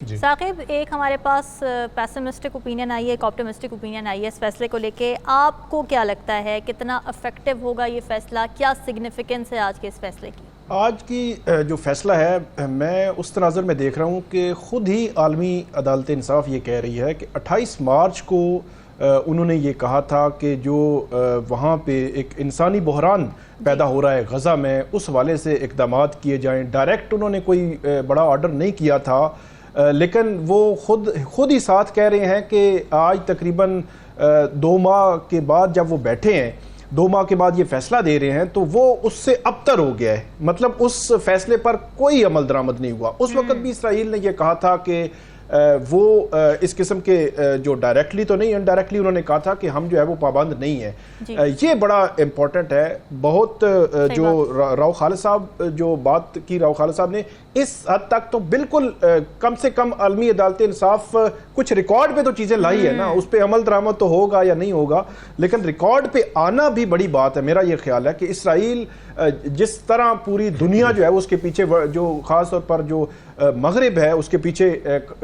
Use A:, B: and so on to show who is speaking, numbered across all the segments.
A: جی
B: ثاقب، ایک ہمارے پاس pessimistic opinion آئی ہے، ایک آپٹمسٹک اوپینین آئی ہے اس فیصلے کو لے کے. آپ کو کیا لگتا ہے کتنا افیکٹو ہوگا یہ فیصلہ؟ کیا سگنیفیکنس ہے آج کے اس فیصلے کی؟
A: آج کی جو فیصلہ ہے میں اس تناظر میں دیکھ رہا ہوں کہ خود ہی عالمی عدالت انصاف یہ کہہ رہی ہے کہ 28 مارچ کو انہوں نے یہ کہا تھا کہ جو وہاں پہ ایک انسانی بحران پیدا ہو رہا ہے غزہ میں، اس حوالے سے اقدامات کیے جائیں. ڈائریکٹ انہوں نے کوئی بڑا آرڈر نہیں کیا تھا، لیکن وہ خود ہی ساتھ کہہ رہے ہیں کہ آج تقریباً 2 ماہ کے بعد جب وہ بیٹھے ہیں، 2 ماہ کے بعد یہ فیصلہ دے رہے ہیں تو وہ اس سے ابتر ہو گیا ہے. مطلب اس فیصلے پر کوئی عمل درآمد نہیں ہوا. اس وقت بھی اسرائیل نے یہ کہا تھا کہ وہ اس قسم کے جو ڈائریکٹلی تو نہیں، انڈائریکٹلی انہوں نے کہا تھا کہ ہم جو ہے وہ پابند نہیں ہیں. یہ بڑا امپورٹنٹ ہے بہت. جو راؤ خالد صاحب جو بات کی، راؤ خالد صاحب نے اس حد تک تو بالکل کم سے کم عالمی عدالت انصاف کچھ ریکارڈ پہ تو چیزیں لائی ہے نا، اس پہ عمل درآمد تو ہوگا یا نہیں ہوگا، لیکن ریکارڈ پہ آنا بھی بڑی بات ہے. میرا یہ خیال ہے کہ اسرائیل جس طرح پوری دنیا جو ہے اس کے پیچھے، جو خاص طور پر جو مغرب ہے اس کے پیچھے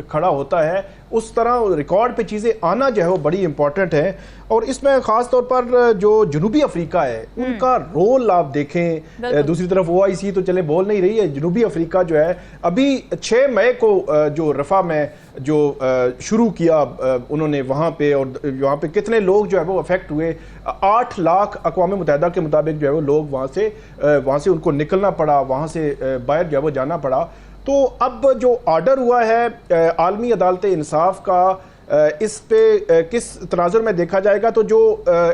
A: کھڑا ہوتا ہے، اس طرح ریکارڈ پہ چیزیں آنا جو ہے وہ بڑی امپورٹنٹ ہے. اور اس میں خاص طور پر جو جنوبی افریقہ ہے ان کا رول آپ دیکھیں. دوسری طرف OIC تو چلے بول نہیں رہی ہے، جنوبی افریقہ جو ہے ابھی 6 مئی کو جو رفح میں جو شروع کیا انہوں نے وہاں پہ، اور وہاں پہ کتنے لوگ جو ہے وہ افیکٹ ہوئے. 8 لاکھ اقوام متحدہ کے مطابق جو ہے وہ لوگ وہاں سے ان کو نکلنا پڑا، وہاں سے باہر جو ہے وہ جانا پڑا. تو اب جو آرڈر ہوا ہے عالمی عدالت انصاف کا، اس پہ کس تناظر میں دیکھا جائے گا تو جو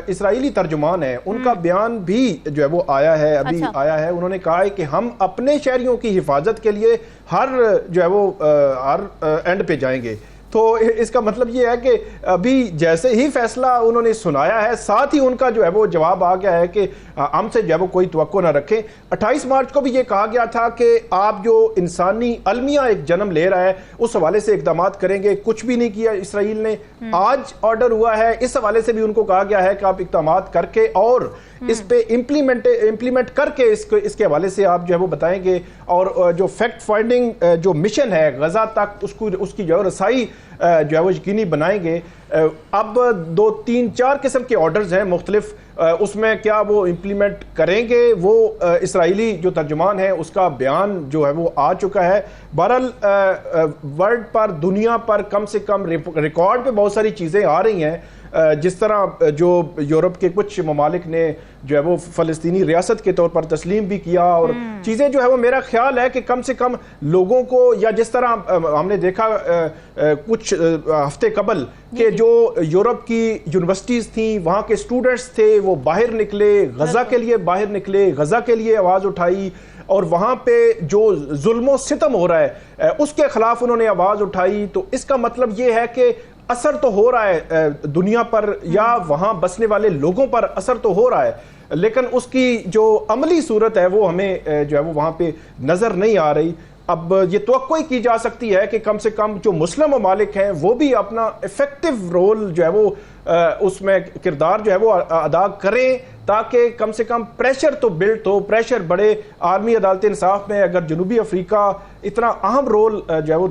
A: اسرائیلی ترجمان ہیں ان کا بیان بھی جو ہے وہ آیا ہے، ابھی آیا ہے. انہوں نے کہا ہے کہ ہم اپنے شہریوں کی حفاظت کے لیے ہر جو ہے وہ ہر اینڈ پہ جائیں گے. تو اس کا مطلب یہ ہے کہ ابھی جیسے ہی فیصلہ انہوں نے سنایا ہے، ساتھ ہی ان کا جو ہے وہ جواب آ گیا ہے کہ ہم سے جو ہے وہ کوئی توقع نہ رکھیں. 28 مارچ کو بھی یہ کہا گیا تھا کہ آپ جو انسانی المیہ ایک جنم لے رہا ہے اس حوالے سے اقدامات کریں گے. کچھ بھی نہیں کیا اسرائیل نے. آج آرڈر ہوا ہے، اس حوالے سے بھی ان کو کہا گیا ہے کہ آپ اقدامات کر کے اور اس پہ امپلیمنٹ کر کے اس کے حوالے سے آپ جو ہے وہ بتائیں گے، اور جو فیکٹ فائنڈنگ جو مشن ہے غزہ تک اس کی جو ہے رسائی جو ہے وہ یقینی بنائیں گے. اب 2 3 4 قسم کے آرڈرز ہیں مختلف، اس میں کیا وہ امپلیمنٹ کریں گے، وہ اسرائیلی جو ترجمان ہے اس کا بیان جو ہے وہ آ چکا ہے. بہرحال ورلڈ پر، دنیا پر کم سے کم ریکارڈ پہ بہت ساری چیزیں آ رہی ہیں. جس طرح جو یورپ کے کچھ ممالک نے جو ہے وہ فلسطینی ریاست کے طور پر تسلیم بھی کیا، اور چیزیں جو ہے وہ میرا خیال ہے کہ کم سے کم لوگوں کو، یا جس طرح ہم نے دیکھا کچھ ہفتے قبل کہ جو یورپ کی یونیورسٹیز تھیں وہاں کے اسٹوڈنٹس تھے وہ باہر نکلے، غزہ کے لیے باہر نکلے، غزہ کے لیے آواز اٹھائی، اور وہاں پہ جو ظلم و ستم ہو رہا ہے اس کے خلاف انہوں نے آواز اٹھائی. تو اس کا مطلب یہ ہے کہ اثر تو ہو رہا ہے دنیا پر، یا وہاں بسنے والے لوگوں پر اثر تو ہو رہا ہے، لیکن اس کی جو عملی صورت ہے وہ ہمیں جو ہے وہ وہاں پہ نظر نہیں آ رہی. اب یہ توقع کی جا سکتی ہے کہ کم سے کم جو مسلم ممالک ہیں وہ بھی اپنا ایفیکٹو رول جو ہے وہ اس میں کردار جو ہے وہ ادا کریں، تاکہ کم سے کم پریشر تو بلڈ ہو، پریشر بڑھے. عالمی عدالت انصاف میں اگر جنوبی افریقہ اتنا اہم رول جو ہے وہ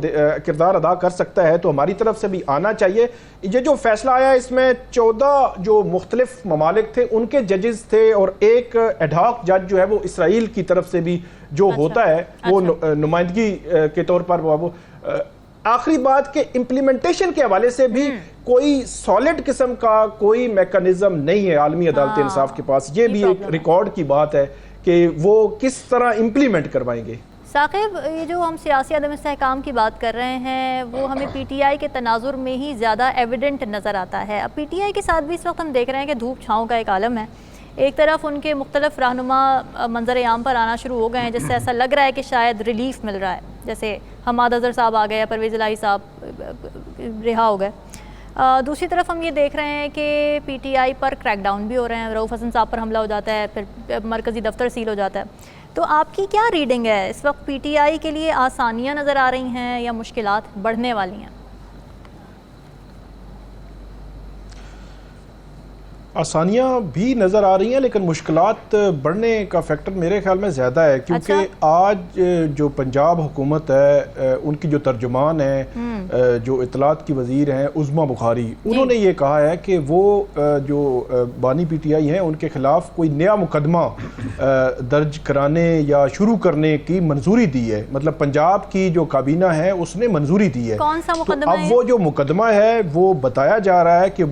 A: کردار ادا کر سکتا ہے تو ہماری طرف سے بھی آنا چاہیے. یہ جو فیصلہ آیا اس میں 14 جو مختلف ممالک تھے ان کے ججز تھے، اور ایک ایڈ ہاک جج جو ہے وہ اسرائیل کی طرف سے بھی جو ہوتا ہے وہ نمائندگی کے طور پر وہ آخری بات کہ امپلیمنٹیشن کے حوالے سے بھی کوئی سالڈ قسم کا کوئی میکانزم نہیں ہے عالمی عدالت انصاف کے پاس. یہ بھی ایک ریکارڈ کی بات ہے کہ وہ کس طرح امپلیمنٹ کروائیں گے.
B: ثاقب، یہ جو ہم سیاسی عدم استحکام کی بات کر رہے ہیں وہ ہمیں PTI کے تناظر میں ہی زیادہ ایویڈنٹ نظر آتا ہے. اب PTI کے ساتھ بھی اس وقت ہم دیکھ رہے ہیں کہ دھوپ چھاؤں کا ایک عالم ہے. ایک طرف ان کے مختلف رہنما منظر عام پر آنا شروع ہو گئے ہیں، جس سے ایسا لگ رہا ہے کہ شاید ریلیف مل رہا ہے، جیسے حماد اظہر صاحب آ گئے، پرویز الہی صاحب رہا ہو گئے. دوسری طرف ہم یہ دیکھ رہے ہیں کہ PTI پر کریک ڈاؤن بھی ہو رہے ہیں. رؤف حسن صاحب پر حملہ ہو جاتا ہے، پھر مرکزی دفتر سیل ہو جاتا ہے. تو آپ کی کیا ریڈنگ ہے اس وقت؟ PTI کے لیے آسانیاں نظر آ رہی ہیں یا مشکلات بڑھنے والی ہیں؟
A: آسانیاں بھی نظر آ رہی ہیں لیکن مشکلات بڑھنے کا فیکٹر میرے خیال میں زیادہ ہے، کیونکہ آج جو پنجاب حکومت ہے ان کی جو ترجمان ہیں، جو اطلاعات کی وزیر ہیں عظمیٰ بخاری، انہوں نے یہ کہا ہے کہ وہ جو بانی پی ٹی آئی ہیں ان کے خلاف کوئی نیا مقدمہ درج کرانے یا شروع کرنے کی منظوری دی ہے، مطلب پنجاب کی جو کابینہ ہے اس نے منظوری دی ہے۔
B: کون سا مقدمہ ہے؟
A: اب وہ جو مقدمہ ہے وہ بتایا جا رہا ہے کہ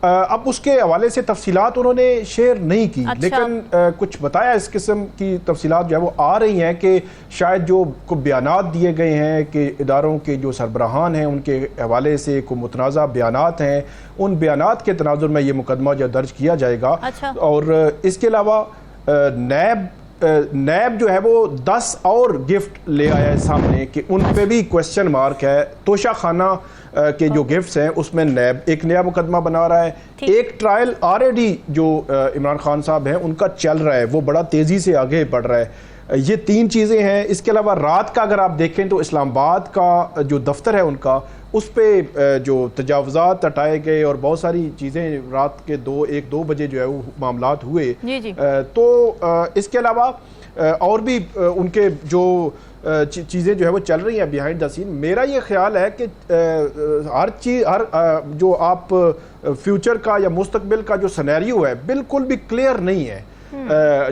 A: اب اس کے حوالے سے تفصیلات انہوں نے شیئر نہیں کی، لیکن کچھ بتایا اس قسم کی تفصیلات جو ہے وہ آ رہی ہیں کہ شاید جو بیانات دیے گئے ہیں کہ اداروں کے جو سربراہان ہیں ان کے حوالے سے کوئی متنازع بیانات ہیں، ان بیانات کے تناظر میں یہ مقدمہ جو درج کیا جائے گا۔ اور اس کے علاوہ نیب جو ہے وہ 10 اور گفٹ لے آیا ہے سامنے کہ ان پہ بھی کوسچن مارک ہے۔ توشہ خانہ کے جو گفٹس ہیں اس میں نیب ایک نیا مقدمہ بنا رہا ہے، ایک ٹرائل آلریڈی جو عمران خان صاحب ہیں ان کا چل رہا ہے، وہ بڑا تیزی سے آگے بڑھ رہا ہے۔ یہ 3 چیزیں ہیں۔ اس کے علاوہ رات کا اگر آپ دیکھیں تو اسلام آباد کا جو دفتر ہے ان کا، اس پہ جو تجاوزات ہٹائے گئے اور بہت ساری چیزیں رات کے 1-2 بجے جو ہے وہ معاملات ہوئے۔ تو اس کے علاوہ اور بھی ان کے جو چیزیں جو ہے وہ چل رہی ہیں بیہائنڈ دا سین۔ میرا یہ خیال ہے کہ ہر جو آپ فیوچر کا یا مستقبل کا جو سینیریو ہے بالکل بھی کلیئر نہیں ہے۔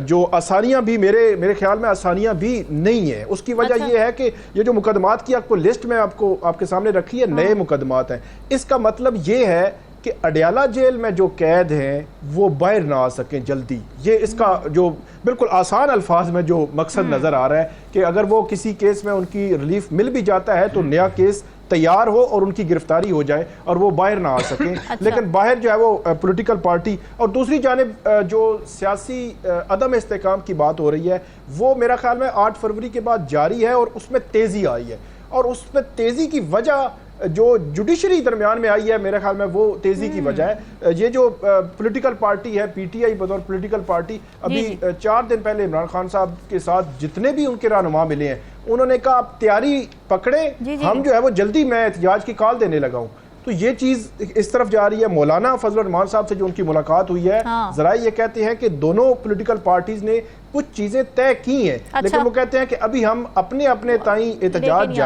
A: جو آسانیاں بھی میرے خیال میں آسانیاں بھی نہیں ہیں۔ اس کی وجہ یہ ہے کہ یہ جو مقدمات کی آپ کو لسٹ میں آپ کے سامنے رکھی ہے، نئے مقدمات ہیں۔ اس کا مطلب یہ ہے کہ اڈیالہ جیل میں جو قید ہیں وہ باہر نہ آ سکیں جلدی۔ یہ اس کا جو بالکل آسان الفاظ میں جو مقصد نظر آ رہا ہے کہ اگر وہ کسی کیس میں ان کی ریلیف مل بھی جاتا ہے تو نیا کیس تیار ہو اور ان کی گرفتاری ہو جائے اور وہ باہر نہ آ سکیں۔ لیکن باہر جو ہے وہ پولیٹیکل پارٹی اور دوسری جانب جو سیاسی عدم استحکام کی بات ہو رہی ہے وہ میرا خیال میں 8 فروری کے بعد جاری ہے اور اس میں تیزی آئی ہے، اور اس میں تیزی کی وجہ جو جوڈیشری درمیان میں آئی ہے میرے خیال میں وہ تیزی کی وجہ ہے۔ یہ جو پولیٹیکل پارٹی ہے پی ٹی آئی بطور پولیٹیکل پارٹی، ابھی 4 دن پہلے عمران خان صاحب کے ساتھ جتنے بھی ان کے رہنما ملے ہیں انہوں نے کہا آپ تیاری پکڑیں، ہم جو ہے وہ جلدی میں احتجاج کی کال دینے لگا ہوں۔ تو یہ چیز اس طرف جا رہی ہے۔ مولانا فضل الرحمان صاحب سے جو ان کی ملاقات ہوئی ہے، ذرائع یہ کہتے ہیں کہ دونوں پولیٹیکل پارٹیز نے کچھ چیزیں طے کی ہیں، لیکن وہ کہتے ہیں کہ ابھی ہم اپنے تائیں احتجاج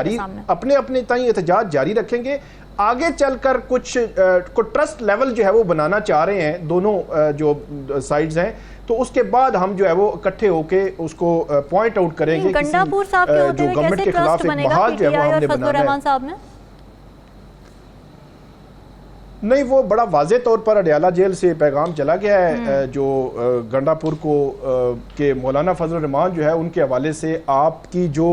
A: جاری رکھیں گے۔ آگے چل کر کچھ ٹرسٹ لیول جو ہے وہ بنانا چاہ رہے ہیں دونوں جو سائیڈز ہیں، تو اس کے بعد ہم جو ہے وہ اکٹھے ہو کے اس کو پوائنٹ آؤٹ کریں گے جو گورنمنٹ کے خلاف ایک محاذ جو ہے وہ ہم نے بنانا ہے۔ نہیں، وہ بڑا واضح طور پر اڈیالہ جیل سے پیغام چلا گیا ہے جو گنڈا پور کو کہ مولانا فضل الرحمان جو ہے ان کے حوالے سے آپ کی جو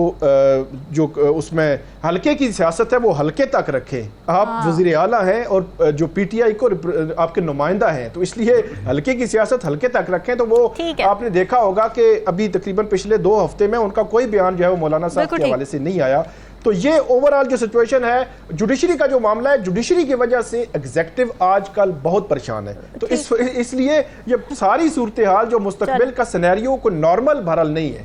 A: اس میں حلقے کی سیاست ہے وہ حلقے تک رکھیں۔ آپ وزیر اعلیٰ ہیں اور جو پی ٹی آئی کو آپ کے نمائندہ ہیں، تو اس لیے حلقے کی سیاست حلقے تک رکھیں۔ تو وہ آپ نے دیکھا ہوگا کہ ابھی تقریباً پچھلے 2 ہفتے میں ان کا کوئی بیان جو ہے وہ مولانا صاحب کے حوالے سے نہیں آیا۔ تو یہ اوورآل جو سچویشن ہے جوڈیشری کا جو معاملہ ہے، جوڈیشری کی وجہ سے ایگزیکٹو آج کل بہت پریشان ہے۔ تو اس لیے یہ ساری صورتحال جو مستقبل کا سینیریو کوئی نارمل بہرحال نہیں ہے۔